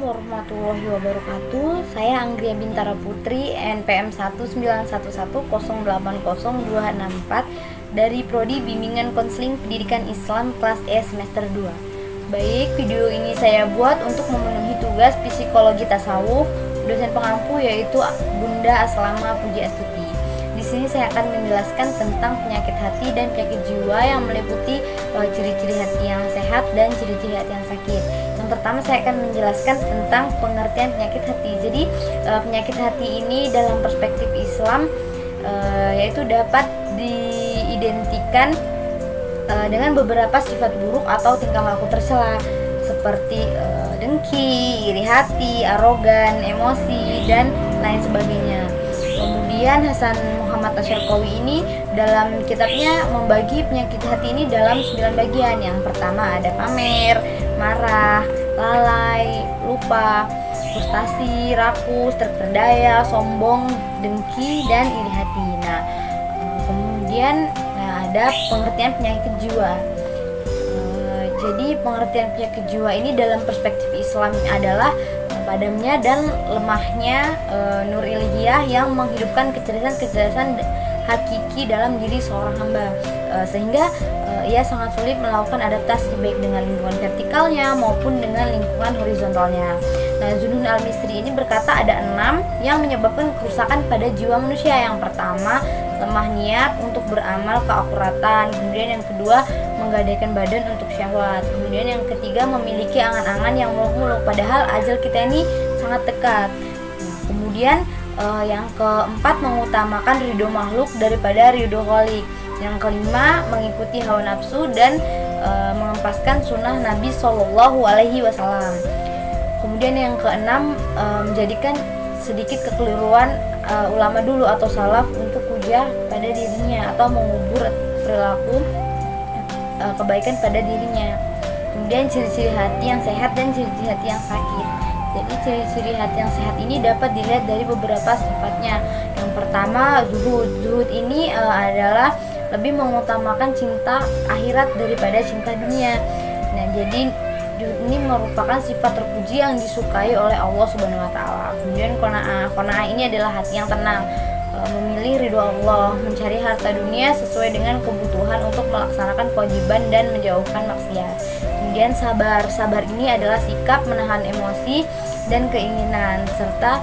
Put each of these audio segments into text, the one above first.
warahmatullahi wabarakatuh. Saya Anggria Bintara Putri, NPM 19110802064 dari Prodi Bimbingan Konseling Pendidikan Islam kelas E semester 2. Baik, video ini saya buat untuk memenuhi tugas psikologi tasawuf dosen pengampu yaitu Bunda Aslama Puji Astuti. Di sini saya akan menjelaskan tentang penyakit hati dan penyakit jiwa yang meliputi ciri-ciri hati yang sehat dan ciri-ciri hati yang sakit. Yang pertama saya akan menjelaskan tentang pengertian penyakit hati. Jadi penyakit hati ini dalam perspektif Islam yaitu dapat diidentikan dengan beberapa sifat buruk atau tingkah laku tercela seperti dengki, iri hati, arogan, emosi, dan lain sebagainya. Kemudian Hasan Muhammad Asyarqawi ini dalam kitabnya membagi penyakit hati ini dalam 9 bagian. Yang pertama ada pamer, marah, lalai, lupa, frustasi, rakus, terperdaya, sombong, dengki, dan iri hati. Nah, kemudian ada pengertian penyakit jiwa. Jadi pengertian penyakit jiwa ini dalam perspektif Islam adalah padamnya dan lemahnya nur ilahiyah yang menghidupkan kecerdasan hakiki dalam diri seorang hamba, sehingga ia sangat sulit melakukan adaptasi baik dengan lingkungan vertikalnya maupun dengan lingkungan horizontalnya. Nah, Zunnun al-Misri ini berkata ada 6 yang menyebabkan kerusakan pada jiwa manusia. Yang pertama, lemah niat untuk beramal keakuratan. Kemudian yang kedua, menggadaikan badan untuk syahwat. Kemudian yang ketiga, memiliki angan-angan yang muluk-muluk padahal ajal kita ini sangat dekat. Nah, kemudian yang keempat, mengutamakan ridho makhluk daripada ridho khalik. Yang kelima, mengikuti hawa nafsu dan mengempaskan sunnah Nabi Shallallahu Alaihi Wasallam. Kemudian yang keenam, menjadikan sedikit kekeliruan ulama dulu atau salaf untuk hujah pada dirinya atau mengubur perilaku kebaikan pada dirinya. Kemudian ciri-ciri hati yang sehat dan ciri-ciri hati yang sakit. Jadi ciri-ciri hati yang sehat ini dapat dilihat dari beberapa sifatnya. Yang pertama, zuhud. Zuhud ini adalah lebih mengutamakan cinta akhirat daripada cinta dunia. Nah, jadi zuhud ini merupakan sifat terpuji yang disukai oleh Allah Subhanahu wa taala. Kemudian qanaah. Qanaah ini adalah hati yang tenang, memilih ridho Allah, mencari harta dunia sesuai dengan kebutuhan untuk melaksanakan kewajiban dan menjauhkan maksiat. Kemudian sabar. Sabar ini adalah sikap menahan emosi dan keinginan serta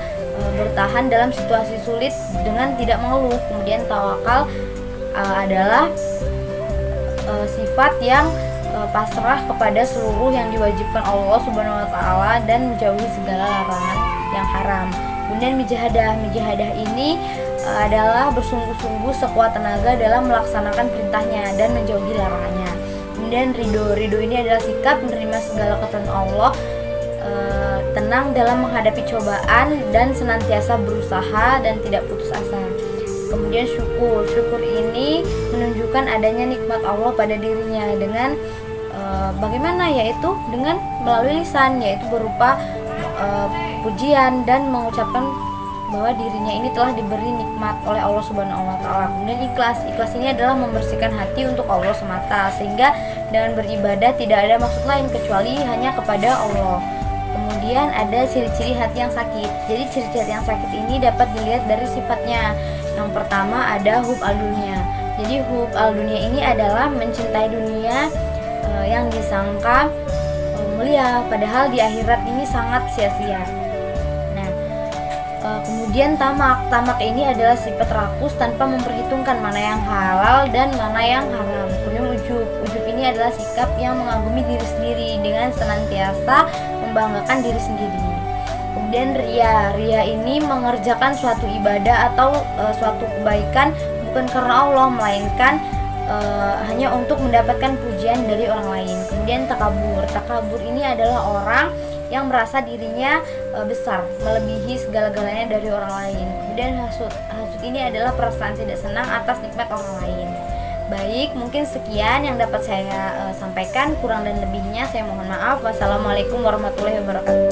bertahan dalam situasi sulit dengan tidak mengeluh. Kemudian tawakal adalah sifat yang pasrah kepada seluruh yang diwajibkan Allah Subhanahu wa taala dan menjauhi segala larangan yang haram. Kemudian mujahadah. Mujahadah ini adalah bersungguh-sungguh sekuat tenaga dalam melaksanakan perintahnya dan menjauhi larangannya. Kemudian ridho. Ridho ini adalah sikap menerima segala ketentuan Allah, tenang dalam menghadapi cobaan dan senantiasa berusaha dan tidak putus asa. Kemudian syukur. Syukur ini menunjukkan adanya nikmat Allah pada dirinya dengan bagaimana, yaitu dengan melalui lisan, yaitu berupa pujian dan mengucapkan bahwa dirinya ini telah diberi nikmat oleh Allah Subhanahu wa taala. Kemudian ikhlas. Ikhlas ini adalah membersihkan hati untuk Allah semata, sehingga dengan beribadah tidak ada maksud lain kecuali hanya kepada Allah. Kemudian ada ciri-ciri hati yang sakit. Jadi ciri-ciri hati yang sakit ini dapat dilihat dari sifatnya. Yang pertama ada hub al-dunia. Jadi hub al-dunia ini adalah mencintai dunia yang disangka mulia, padahal di akhirat ini sangat sia-sia. Nah, kemudian tamak. Tamak ini adalah sifat rakus tanpa memperhitungkan mana yang halal dan mana yang haram. Kemudian ujub. Ujub ini adalah sikap yang mengagumi diri sendiri dengan senantiasa membanggakan diri sendiri. Kemudian ria. Ria ini mengerjakan suatu ibadah atau suatu kebaikan bukan karena Allah, melainkan hanya untuk mendapatkan pujian dari orang lain. Kemudian takabur. Takabur ini adalah orang yang merasa dirinya besar, melebihi segala-galanya dari orang lain. Kemudian hasud. Hasud ini adalah perasaan tidak senang atas nikmat orang lain. Baik, mungkin sekian yang dapat saya sampaikan. Kurang dan lebihnya saya mohon maaf. Wassalamualaikum warahmatullahi wabarakatuh.